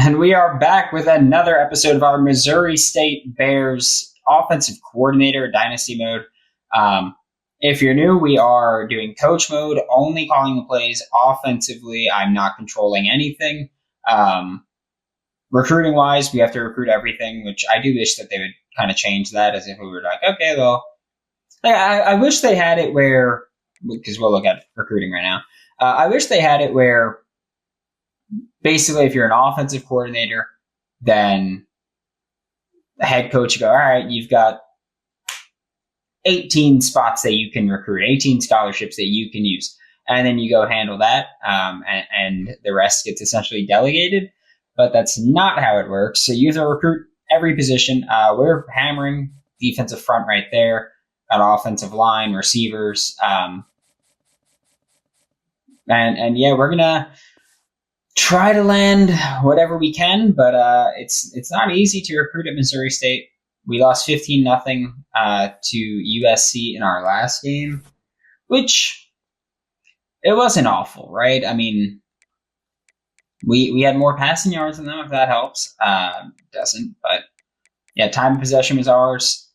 And we are back with another episode of our Missouri State Bears offensive coordinator dynasty mode. If you're new, we are doing coach mode, only calling the plays offensively. I'm not controlling anything. Recruiting wise, we have to recruit everything, which I do wish that they would kind of change that, as if we were like, okay, well, I wish they had it where, because we'll look at recruiting right now. I wish they had it where basically if you're an offensive coordinator, then the head coach, you go, all right, you've got 18 spots that you can recruit, 18 scholarships that you can use. And then you go handle that, and the rest gets essentially delegated. But that's not how it works. So you have to recruit every position. We're hammering defensive front right there, got offensive line, receivers. And yeah, we're going to try to land whatever we can, but it's not easy to recruit at Missouri State. We lost 15-0 to USC in our last game, which it wasn't awful, right? I mean, we had more passing yards than them, if that helps. Doesn't, but yeah, time of possession was ours.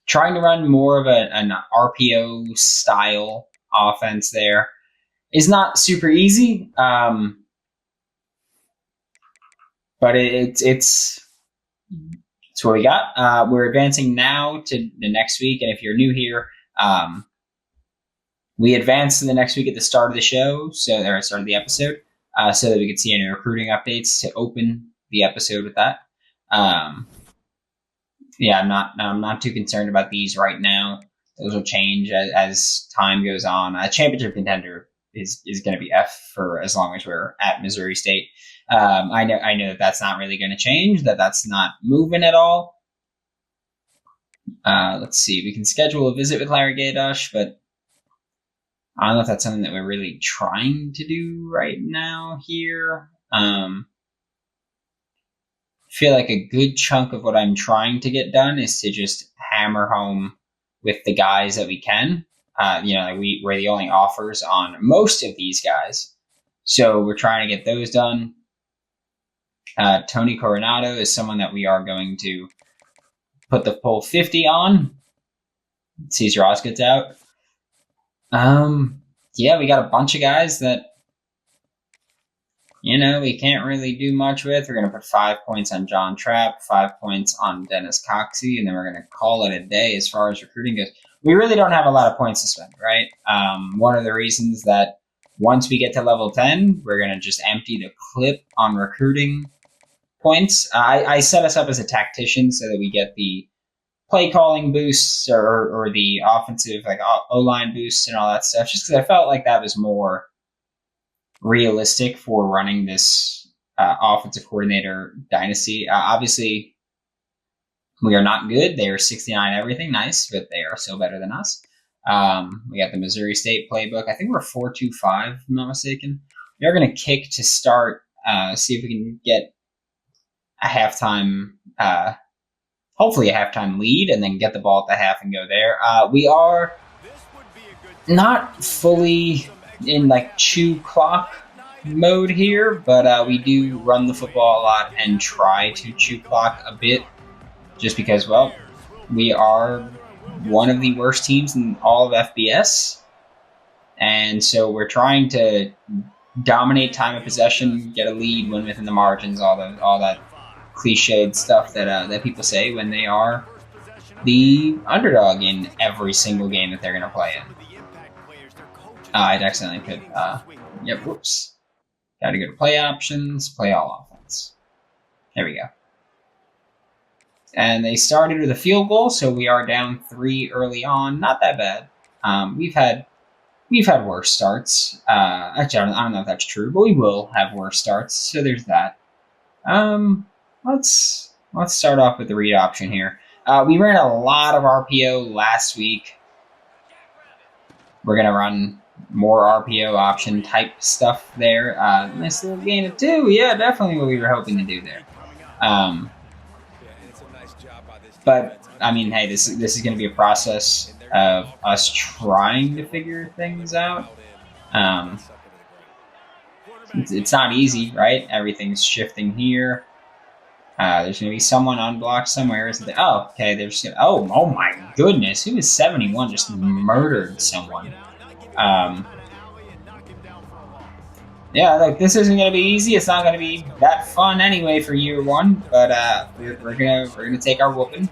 Trying to run more of an RPO style offense there is not super easy, but it's what we got. We're advancing now to the next week, and if you're new here, we advanced to the next week at the start of the show, or start of the episode, so that we could see any recruiting updates to open the episode with that. Yeah, I'm not too concerned about these right now. Those will change as time goes on. A championship contender is going to be F for as long as we're at Missouri State. I know that's not really going to change, that's not moving at all. Let's see. We can schedule a visit with Larry Gators, but I don't know if that's something that we're really trying to do right now here. I feel like a good chunk of what I'm trying to get done is to just hammer home with the guys that we can. We're the only offers on most of these guys. So we're trying to get those done. Tony Coronado is someone that we are going to put the poll 50 on. Sees Ross gets out. Yeah, we got a bunch of guys that, we can't really do much with. We're going to put 5 points on John Trapp, 5 points on Dennis Coxey, and then we're going to call it a day as far as recruiting goes. We really don't have a lot of points to spend, right? One of the reasons that once we get to level 10, we're going to just empty the clip on recruiting points. I set us up as a tactician so that we get the play calling boosts or the offensive O-line boosts and all that stuff, just because I felt like that was more realistic for running this offensive coordinator dynasty. Obviously, we are not good. They are 69 everything. Nice, but they are still better than us. We got the Missouri State playbook. I think we're 4-2-5, if I'm not mistaken. We're going to kick to start, see if we can get a halftime, hopefully a halftime lead, and then get the ball at the half and go there. We are not fully in chew clock mode here, but we do run the football a lot and try to chew clock a bit, just because, well, we are one of the worst teams in all of FBS, and so we're trying to dominate time of possession, get a lead, win within the margins, all that cliched stuff that people say when they are the underdog in every single game that they're going to play in. I accidentally put, whoops. Got to go to play options, play all offense. There we go. And they started with a field goal, so we are down 3 early on. Not that bad. We've had worse starts. Actually, I don't know if that's true, but we will have worse starts. So there's that. Let's start off with the read option here. We ran a lot of RPO last week. We're gonna run more RPO option type stuff there. Nice little gain of 2. Yeah, definitely what we were hoping to do there. But I mean, hey, this is going to be a process of us trying to figure things out. It's not easy, right? Everything's shifting here. There's going to be someone unblocked somewhere, isn't there? Oh, okay. They're just going to... Oh my goodness. Who is 71? Just murdered someone. Yeah, like, this isn't going to be easy. It's not going to be that fun anyway for year one. But we're gonna take our whooping.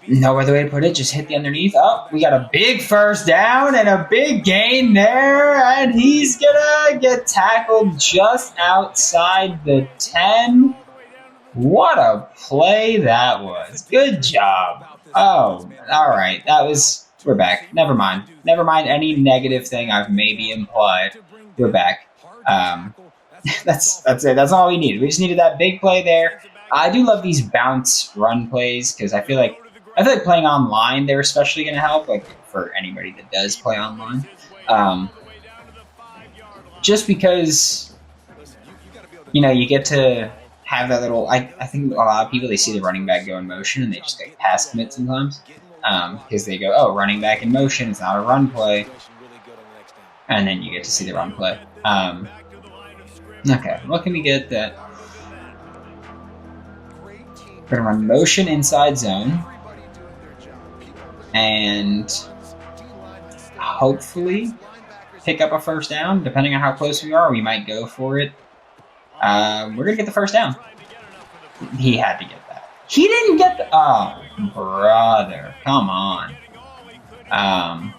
No other way to put it. Just hit the underneath. Oh, we got a big first down and a big gain there. And he's going to get tackled just outside the 10. What a play that was. Good job. Oh, all right. We're back. Never mind. Never mind any negative thing I've maybe implied. We're back. That's it. That's all we needed. We just needed that big play there. I do love these bounce run plays because I feel like playing online, they're especially going to help, like, for anybody that does play online. Just because, you get to have that little... I think a lot of people, they see the running back go in motion and they just get pass commit sometimes. Because they go, oh, running back in motion, it's not a run play. And then you get to see the run play. Okay, what can we get that... We're going to run motion inside zone. And hopefully pick up a first down. Depending on how close we are, we might go for it. We're going to get the first down. He had to get that. He didn't get the... Oh, brother. Come on. All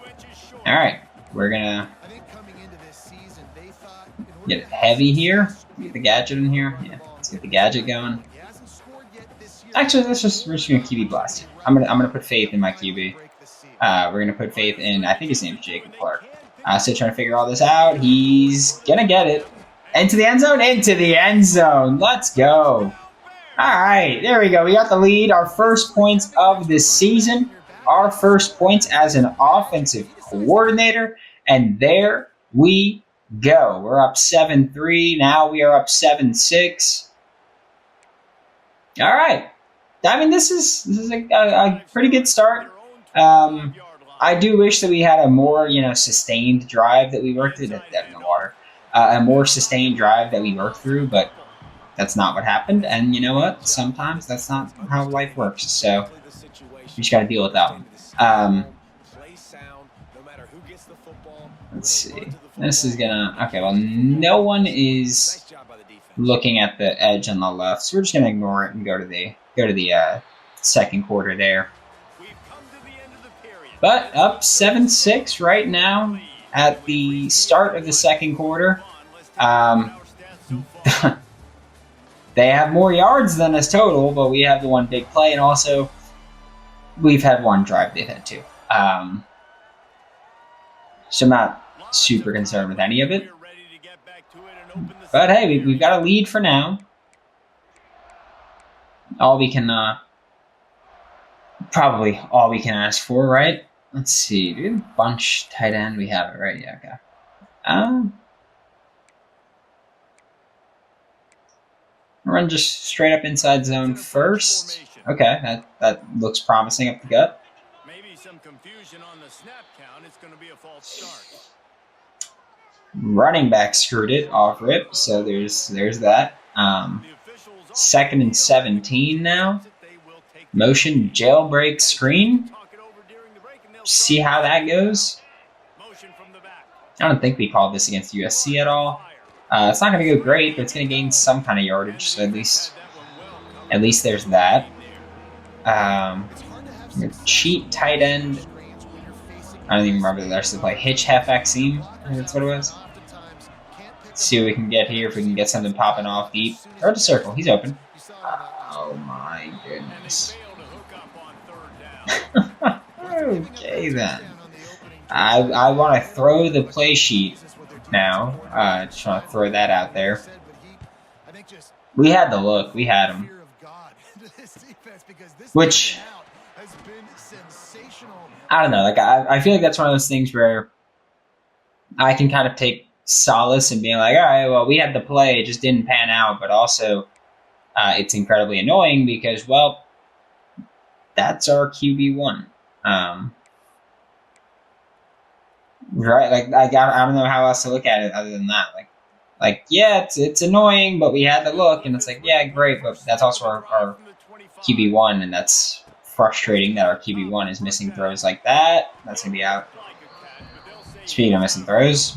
right. We're going to get it heavy here. Get the gadget in here. Yeah, let's get the gadget going. Actually, we're just going to QB blast. I'm gonna put faith in my QB. We're gonna put faith in, I think his name's Jacob Clark. Still trying to figure all this out. He's gonna get it. Into the end zone. Into the end zone. Let's go. All right, there we go. We got the lead. Our first points of the season. Our first points as an offensive coordinator, and there we go. We're up 7-3. Now we are up 7-6. All right. I mean, this is a pretty good start. I do wish that we had a more, sustained drive that we worked through. That in the water. A more sustained drive that we worked through, but that's not what happened. And you know what? Sometimes that's not how life works. So we just got to deal with that one. Let's see. This is gonna... Okay, well, no one is looking at the edge on the left, so we're just gonna ignore it and go to the second quarter there. But up 7-6 right now at the start of the second quarter. They have more yards than us total, but we have the one big play, and also we've had one drive they've had two. So I'm not super concerned with any of it. But hey, we've got a lead for now. Probably all we can ask for, right? Let's see. Do we have a bunch tight end? We have it, right? Yeah, okay. Run just straight up inside zone first. Okay, that looks promising up the gut. Maybe some confusion on the snap count. It's going to be a false start. Running back screwed it off rip, so there's that. 2nd and 17 now. Motion jailbreak screen. See how that goes. I don't think we called this against USC at all. It's not going to go great, but it's going to gain some kind of yardage. So at least there's that. Cheat tight end. I don't even remember the rest of the play. Hitch half seam. I think that's what it was. Let's see what we can get here. If we can get something popping off deep. Throw to circle. He's open. Oh my goodness. Okay then. I want to throw the play sheet now. Just want to throw that out there. We had the look. We had him. Which, I don't know. Like I feel like that's one of those things where I can kind of take solace in being like, all right, well, we had the play. It just didn't pan out. But also, it's incredibly annoying because, well, that's our QB1. right? I don't know how else to look at it other than that. Yeah, it's annoying, but we had the look, and it's like, yeah, great, but that's also our QB1, and that's frustrating that our QB1 is missing throws like that. That's gonna be out. Speaking of missing throws,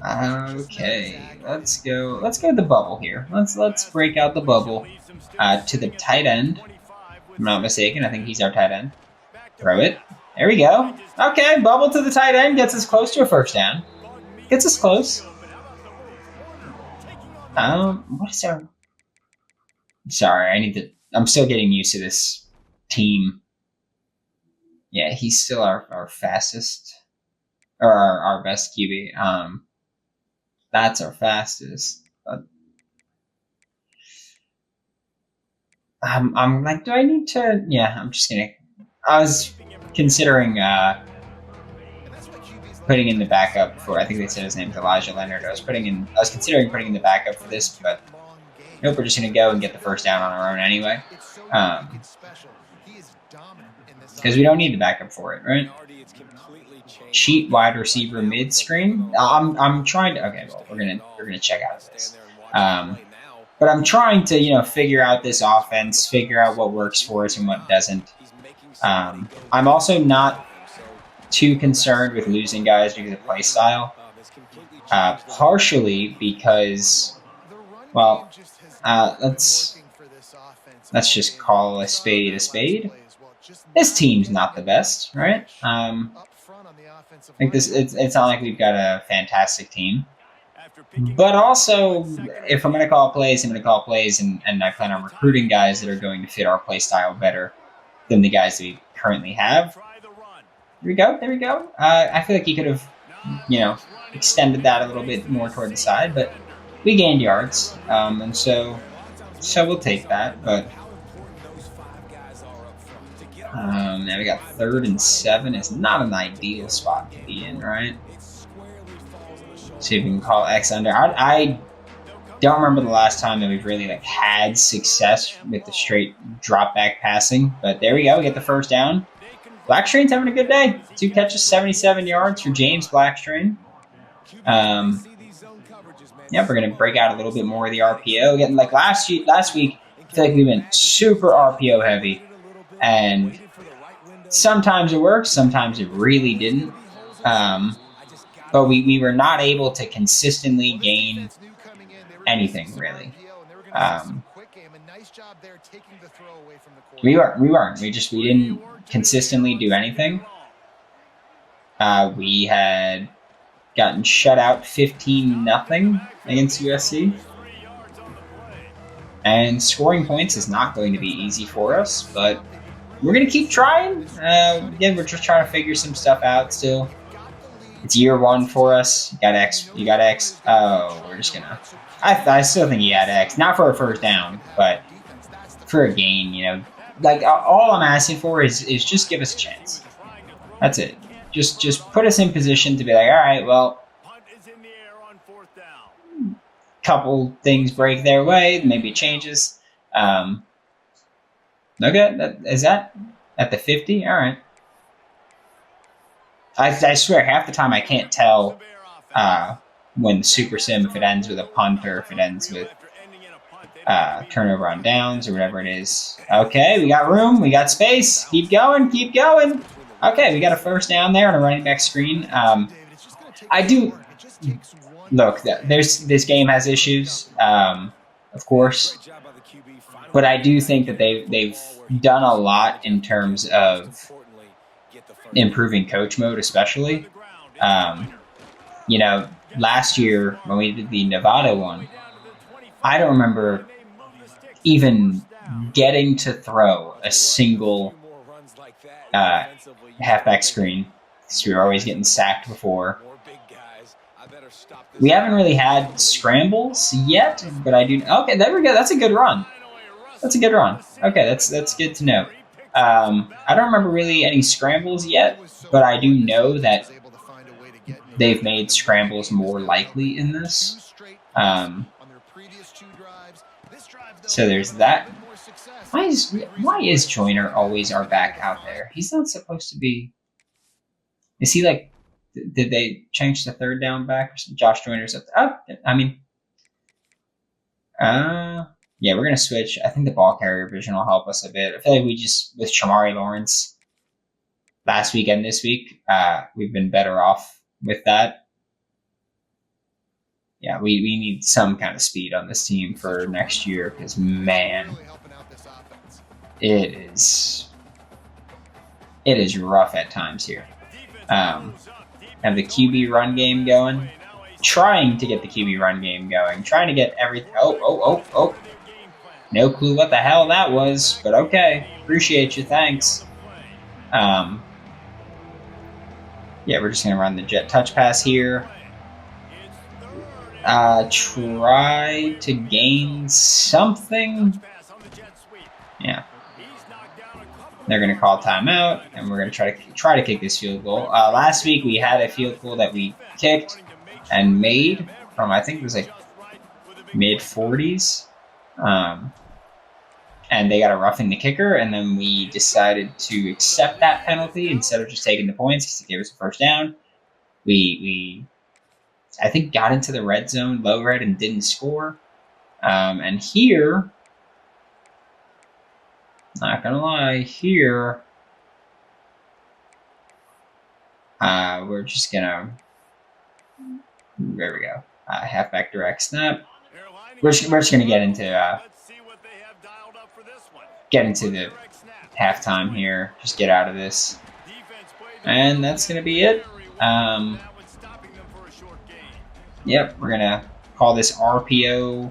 okay, let's go. Let's go to the bubble here. Let's break out the bubble to the tight end. If I'm not mistaken, I think he's our tight end. Throw it. There we go. Okay, bubble to the tight end gets us close to a first down. Gets us close. What is our? Sorry, I'm still getting used to this team. Yeah, he's still our fastest, or our best QB. That's our fastest. But I'm like, do I need to? Yeah, I'm just gonna. I was considering putting in the backup for. I think they said his name is Elijah Leonard. I was considering putting in the backup for this, but nope. We're just gonna go and get the first down on our own anyway. Because we don't need the backup for it, right? Cheat wide receiver mid screen. I'm trying to. Okay, well we're gonna check out this. But I'm trying to figure out this offense, figure out what works for us and what doesn't. I'm also not too concerned with losing guys because of play style. Partially because, well, let's just call a spade a spade. This team's not the best, right? Like it's not like we've got a fantastic team. But also, if I'm going to call plays, I'm going to call plays, and I plan on recruiting guys that are going to fit our play style better than the guys that we currently have. There we go. I feel like you could have, extended that a little bit more toward the side, but we gained yards, and so we'll take that. But now we got 3rd and 7. It's not an ideal spot to be in, right? See if we can call X under. I don't remember the last time that we've really had success with the straight drop back passing, but there we go. We get the first down. Blackstrain's having a good day. 2 catches, 77 yards for James Blackstrain. Yeah, we're gonna break out a little bit more of the RPO. Getting last week, I feel like we've been super RPO heavy, and sometimes it works, sometimes it really didn't. But we were not able to consistently gain anything, really. We weren't. We didn't consistently do anything. We had gotten shut out 15-0 against USC. And scoring points is not going to be easy for us, but we're going to keep trying. Again, we're just trying to figure some stuff out still. It's year 1 for us. You got X. Oh, we're just gonna. I still think he had X. Not for a first down, but for a gain. All I'm asking for is just give us a chance. That's it. Just put us in position to be like, all right, well, couple things break their way, maybe it changes. Okay, is that at the 50? All right. I swear, half the time I can't tell when Super Sim, if it ends with a punt or if it ends with turnover on downs or whatever it is. Okay, we got room, we got space. Keep going. Okay, we got a first down there on a running back screen. I do look. This game has issues, of course, but I do think that they've done a lot in terms of improving coach mode, especially. Last year when we did the Nevada one, I don't remember even getting to throw a single halfback screen, because we were always getting sacked before. We haven't really had scrambles yet, but I do. Okay, there we go. That's a good run. Okay, that's good to know. I don't remember really any scrambles yet, but I do know that they've made scrambles more likely in this. So there's that. Why is Joyner always our back out there? He's not supposed to be. Is he like? Did they change the third down back? Or something? Josh Joyner's up there. Oh, I mean, yeah, we're gonna switch. I think the ball carrier vision will help us a bit. I feel like we just with Shamari Lawrence last week and this week, we've been better off with that. Yeah, we need some kind of speed on this team for next year because, man, it is rough at times here. Have the QB run game going. Trying to get the QB run game going. Trying to get everything. Oh. No clue what the hell that was, but okay. Appreciate you. Thanks. Yeah, we're just going to run the jet touch pass here. Try to gain something. Yeah. They're going to call timeout, and we're going to try to kick this field goal. Last week we had a field goal that we kicked and made from, I think it was like mid-40s. And they got a roughing the kicker, and then we decided to accept that penalty instead of just taking the points because it gave us a first down. We I think got into the red zone, low red, and didn't score. And here, not gonna lie, here we're just gonna. There we go. Halfback direct snap. We're just gonna get into the halftime here. Just get out of this, and that's gonna be it. Yep, we're gonna call this RPO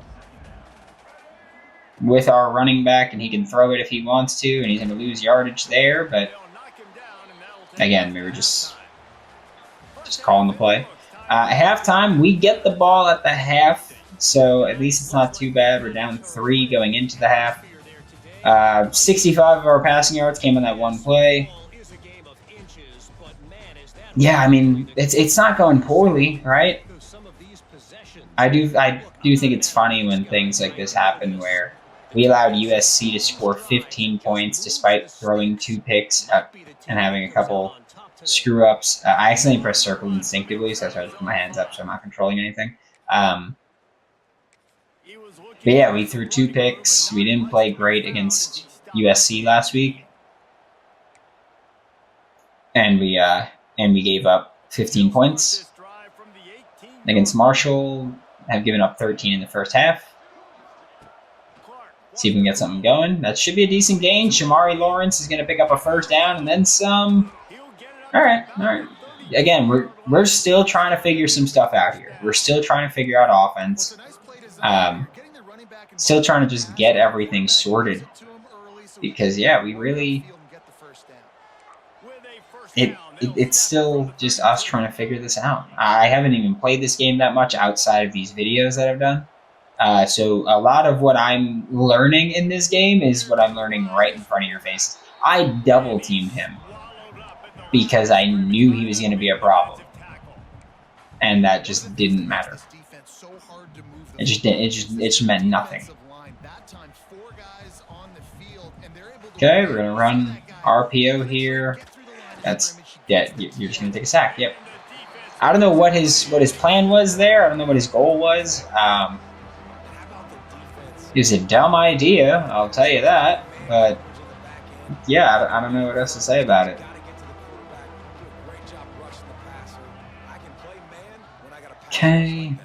with our running back, and he can throw it if he wants to, and he's gonna lose yardage there. But again, we were just calling the play. At halftime, we get the ball at the half, so at least it's not too bad. We're down 3 going into the half. 65 of our passing yards came on that one play. Yeah, I mean, it's not going poorly, right? I do think it's funny when things like this happen where we allowed USC to score 15 points despite throwing 2 picks and having a couple screw-ups. I accidentally pressed circle instinctively, so I started to put my hands up so I'm not controlling anything. But yeah, we threw 2 picks. We didn't play great against USC last week. And we gave up 15 points against Marshall. Have given up 13 in the first half. See if we can get something going. That should be a decent gain. Shamari Lawrence is going to pick up a first down and then some. All right. Again, we're still trying to figure some stuff out here. We're still trying to figure out offense. Still trying to just get everything sorted. Because, yeah, we really... It's still just us trying to figure this out. I haven't even played this game that much outside of these videos that I've done. So a lot of what I'm learning in this game is what I'm learning right in front of your face. I double teamed him because I knew he was going to be a problem. And that just didn't matter. It just meant nothing. Okay, we're going to run RPO here. Yeah, you're just going to take a sack. Yep. I don't know what his plan was there. I don't know what his goal was. It was a dumb idea, I'll tell you that. But, yeah, I don't know what else to say about it. Okay.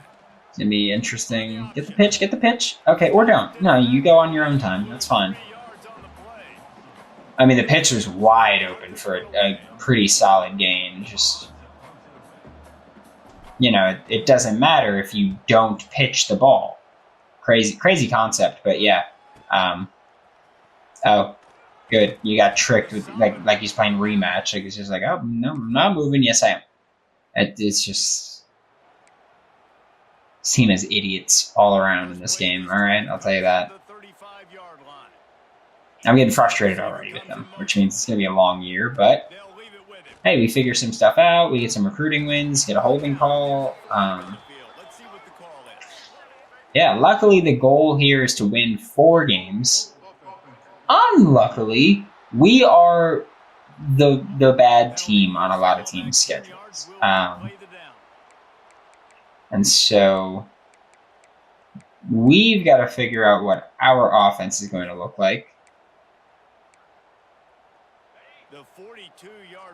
It's going to be interesting. Get the pitch. Okay, or don't. No, you go on your own time. That's fine. I mean, the pitch was wide open for a pretty solid gain. Just, it doesn't matter if you don't pitch the ball. Crazy concept, but yeah. Oh, good. You got tricked with like he's playing rematch. Like it's just like, oh no, I'm not moving. Yes, I am. It's just seen as idiots all around in this game. All right, I'll tell you that. I'm getting frustrated already with them, which means it's going to be a long year, but hey, we figure some stuff out. We get some recruiting wins, get a holding call. Yeah, luckily the goal here is to win 4 games. Unluckily, we are the bad team on a lot of teams' schedules. And so we've got to figure out what our offense is going to look like.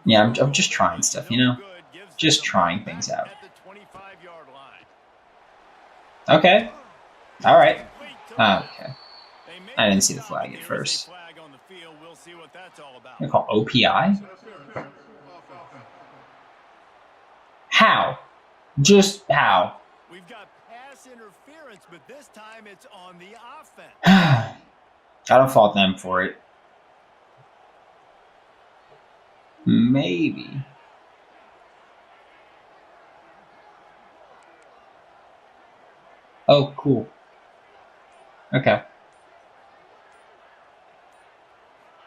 Yeah, I'm just trying stuff, you know? Just trying things out. Okay. All right. Okay. I didn't see the flag at first. They call OPI? How? Just how? We've got pass interference, but this time it's on the offense. I don't fault them for it. Maybe. Oh, cool. Okay.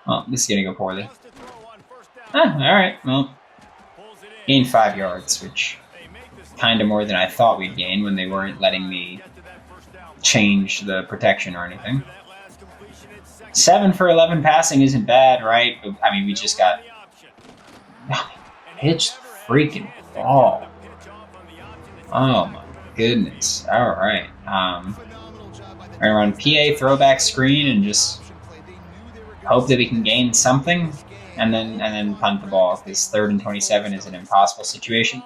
Oh, this is going to go poorly. Alright, well. Gained 5 yards, which kind of more than I thought we'd gain when they weren't letting me change the protection or anything. 7 for 11 passing isn't bad, right? I mean, we just got pitched freaking ball. Oh my goodness. Alright. We're gonna run PA throwback screen and just hope that we can gain something and then punt the ball, because 3rd and 27 is an impossible situation.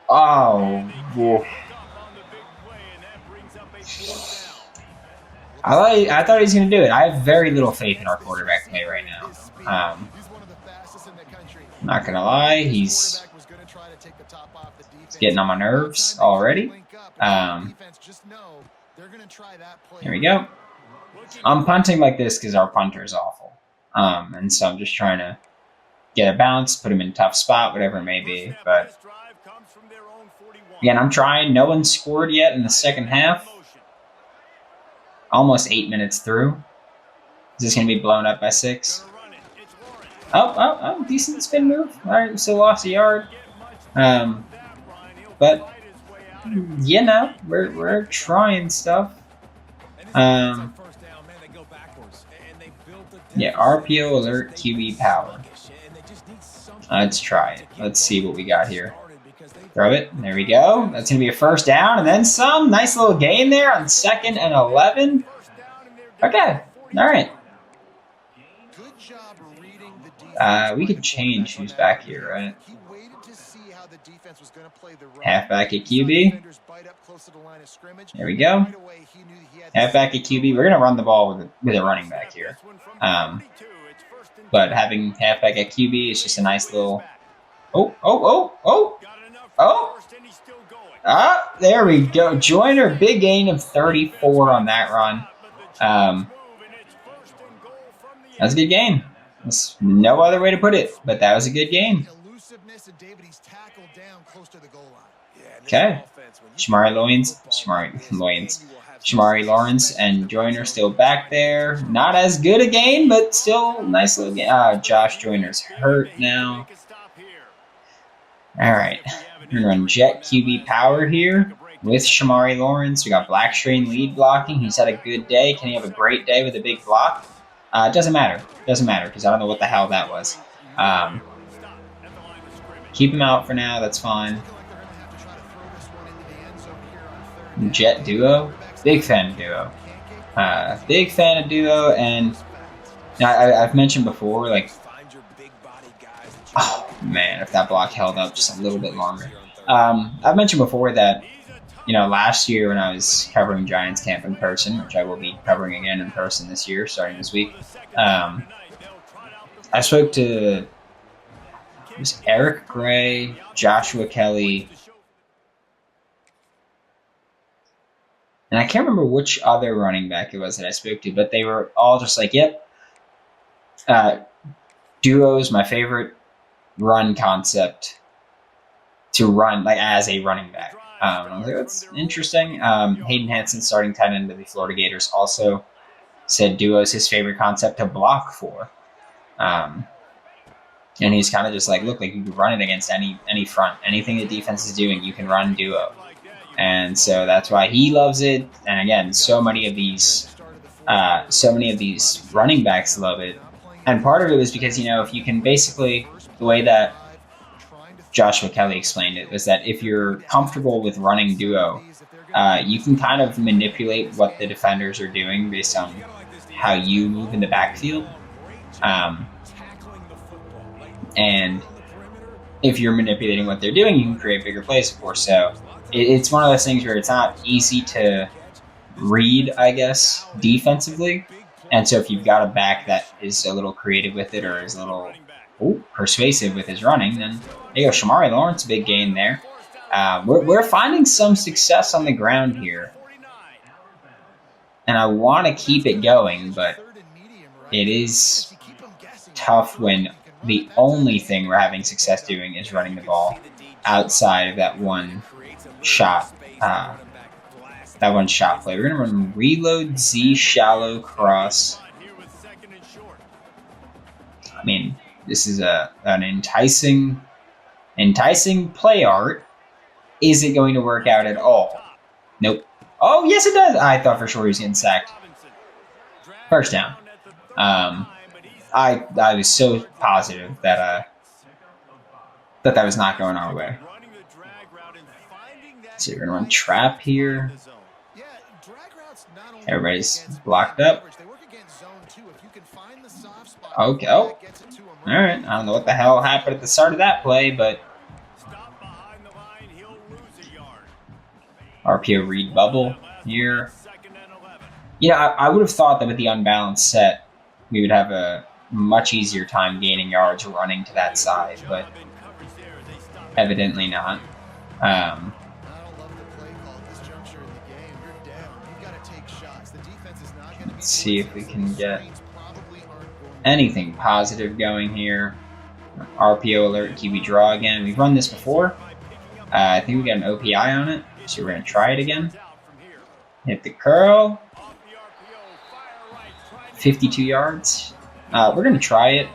Oh, whoa. I thought he was going to do it. I have very little faith in our quarterback play right now. I'm not going to lie, he's getting on my nerves already. Here we go. I'm punting like this because our punter is awful. And so I'm just trying to get a bounce, put him in a tough spot, whatever it may be. But again, I'm trying. No one scored yet in the second half. Almost 8 minutes through. Is this going to be blown up by 6? Oh, decent spin move. All right, still lost a yard. But, you know, we're trying stuff. Yeah, RPO alert QB power. Let's try it. Let's see what we got here. Throw it. There we go. That's going to be a first down and then some. Nice little gain there on 2nd and 11. Okay. All right. We could change who's back here, right? Halfback at QB. There we go. Halfback at QB. We're going to run the ball with a running back here. But having halfback at QB is just a nice little... Oh! Ah, there we go. Joyner, big gain of 34 on that run. That's a good game. There's no other way to put it, but that was a good game. Okay. Shamari Lawrence and Joyner still back there. Not as good a game, but still nice little game. Josh Joyner's hurt now. All right. We're going to run jet QB power here with Shamari Lawrence. We got Blackstrain lead blocking. He's had a good day. Can he have a great day with a big block? It doesn't matter. Doesn't matter because I don't know what the hell that was. Keep him out for now. That's fine. Jet duo. Big fan of duo. Big fan of duo. And I've mentioned before, like, oh man, if that block held up just a little bit longer. I've mentioned before that, you know, last year when I was covering Giants camp in person, which I will be covering again in person this year, starting this week, I spoke to Eric Gray, Joshua Kelly, and I can't remember which other running back it was that I spoke to, but they were all just like, yep, duo is my favorite run concept to run, like, as a running back. I was like, that's interesting. Hayden Hansen, starting tight end of the Florida Gators, also said duo is his favorite concept to block for. And he's kind of just like, look, like you can run it against any front. Anything the defense is doing, you can run duo. And so that's why he loves it. And again, so many of these so many of these running backs love it. And part of it was because, if you can basically, the way that Joshua Kelly explained it was that if you're comfortable with running duo, you can kind of manipulate what the defenders are doing based on how you move in the backfield. And if you're manipulating what they're doing, you can create bigger plays, of course. So it's one of those things where it's not easy to read, I guess, defensively. And so if you've got a back that is a little creative with it or is a little persuasive with his running, then there you go. Shamari Lawrence, big gain there. We're finding some success on the ground here. And I want to keep it going, but it is tough when the only thing we're having success doing is running the ball outside of that one shot. That one shot play. We're going to run reload Z shallow cross. I mean, this is an enticing play art. Is it going to work out at all? Nope. Oh, yes, it does. I thought for sure he was getting sacked. First down. I was so positive that that was not going our way. So we're going to run trap here. Everybody's blocked up. Okay. Oh. All right. I don't know what the hell happened at the start of that play, but RPO read bubble here. I would have thought that with the unbalanced set, we would have a much easier time gaining yards running to that side, but evidently not. Let's see if we can get anything positive going here. RPO alert, QB draw again. We've run this before. I think we got an OPI on it, so we're going to try it again. Hit the curl. 52 yards. We're going to try it.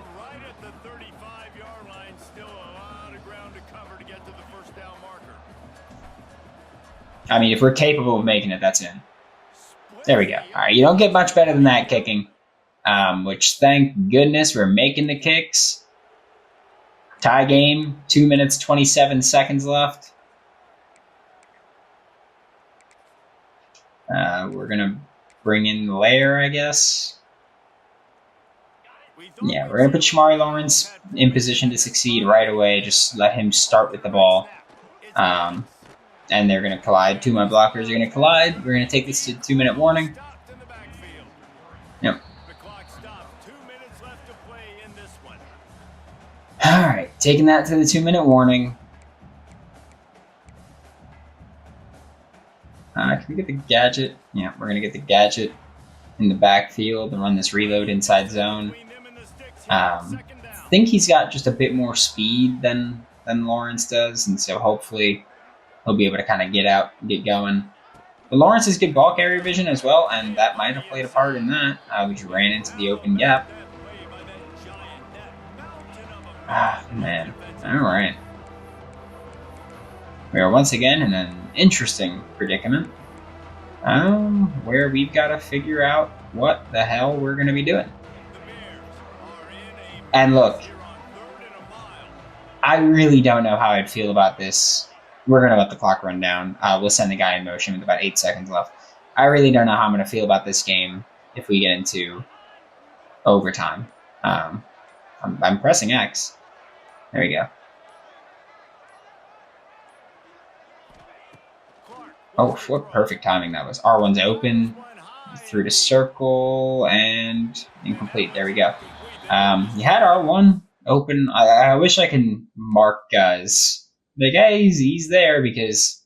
I mean, if we're capable of making it, that's in. There we go. All right, you don't get much better than that kicking, which thank goodness we're making the kicks. Tie game, 2 minutes, 27 seconds left. We're going to bring in Lair, I guess. Yeah, we're going to put Shamari Lawrence in position to succeed right away. Just let him start with the ball. And they're going to collide. Two of my blockers are going to collide. We're going to take this to 2-minute warning. Yep. All right, taking that to the 2-minute warning. Can we get the gadget? Yeah, we're going to get the gadget in the backfield and run this reload inside zone. I think he's got just a bit more speed than Lawrence does, and so hopefully he'll be able to kind of get out, get going. But Lawrence has good ball carrier vision as well, and that might have played a part in that. We just ran into the open gap. Man. All right. We are once again in an interesting predicament, where we've got to figure out what the hell we're going to be doing. And look, I really don't know how I'd feel about this. We're going to let the clock run down. We'll send the guy in motion with about 8 seconds left. I really don't know how I'm going to feel about this game if we get into overtime. I'm pressing X. There we go. Oh, what perfect timing that was. R1's open, through the circle, and incomplete. There we go. You had R1 open. I wish I can mark guys. Like, hey, he's there because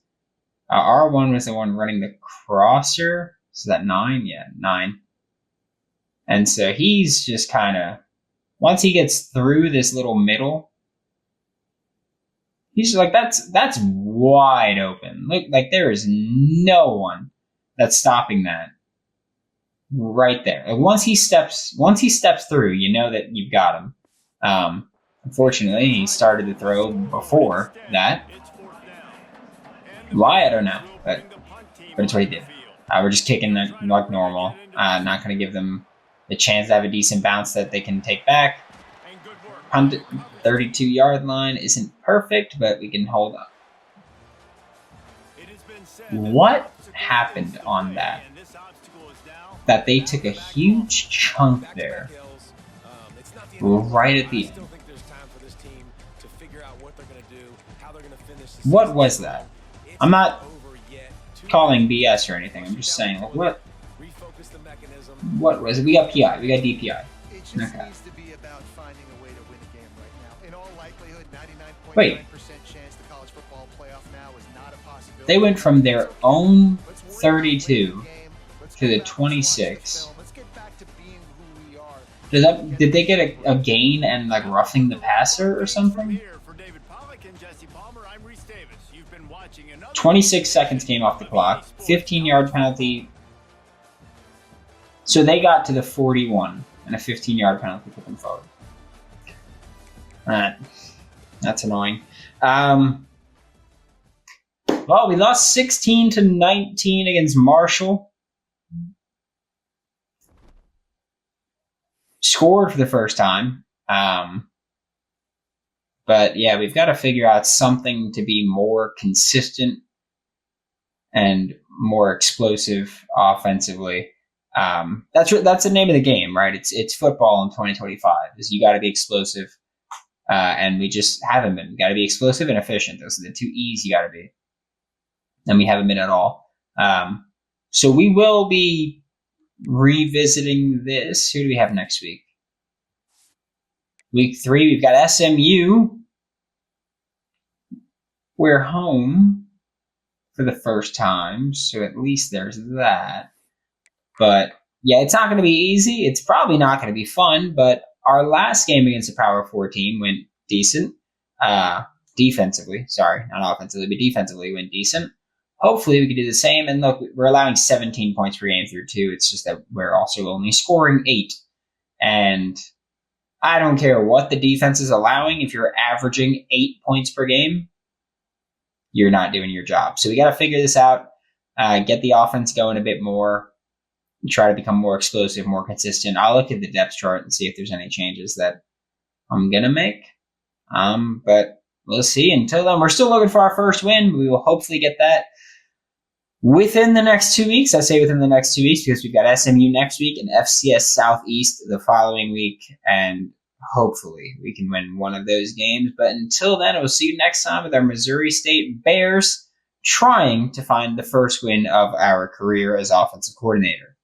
R1 was the one running the crosser. So that 9? Yeah, 9. And so he's just kind of, once he gets through this little middle, he's like, that's wide open. Like there is no one that's stopping that right there. Like once he steps through, you know that you've got him. Unfortunately, he started to throw before that. Why, I don't know, but it's what he did. We're just kicking that like normal. Not going to give them the chance to have a decent bounce that they can take back. 32-yard line isn't perfect, but we can hold up. What happened on that? That they took a huge chunk there right at the end. What was that? I'm not calling BS or anything. I'm just saying, what was it? We got PI. We got DPI. Okay. Wait. They went from their own 32 to the 26. Did they get a gain and like roughing the passer or something? 26 seconds came off the clock. 15-yard penalty. So they got to the 41 and a 15-yard penalty put them forward. That's annoying. Well, we lost 16-19 against Marshall. Scored for the first time. But yeah, we've got to figure out something to be more consistent and more explosive offensively. That's the name of the game, right? It's football in 2025. Is you got to be explosive, and we just haven't been. We got to be explosive and efficient. Those are the two E's you got to be, and we haven't been at all. So we will be revisiting this. Who do we have next week? Week 3, we've got SMU. We're home for the first time, so at least there's that. But yeah, it's not going to be easy. It's probably not going to be fun, but our last game against a Power 4 team went decent. Defensively, sorry, not offensively, but defensively went decent. Hopefully we can do the same. And look, we're allowing 17 points per game through 2. It's just that we're also only scoring 8. And I don't care what the defense is allowing. If you're averaging 8 points per game, you're not doing your job. So we got to figure this out, get the offense going a bit more, try to become more explosive, more consistent. I'll look at the depth chart and see if there's any changes that I'm going to make. But we'll see. Until then, we're still looking for our first win. We will hopefully get that within the next 2 weeks. I say within the next 2 weeks because we've got SMU next week and FCS Southeast the following week. And hopefully we can win one of those games. But until then, we'll see you next time with our Missouri State Bears trying to find the first win of our career as offensive coordinator.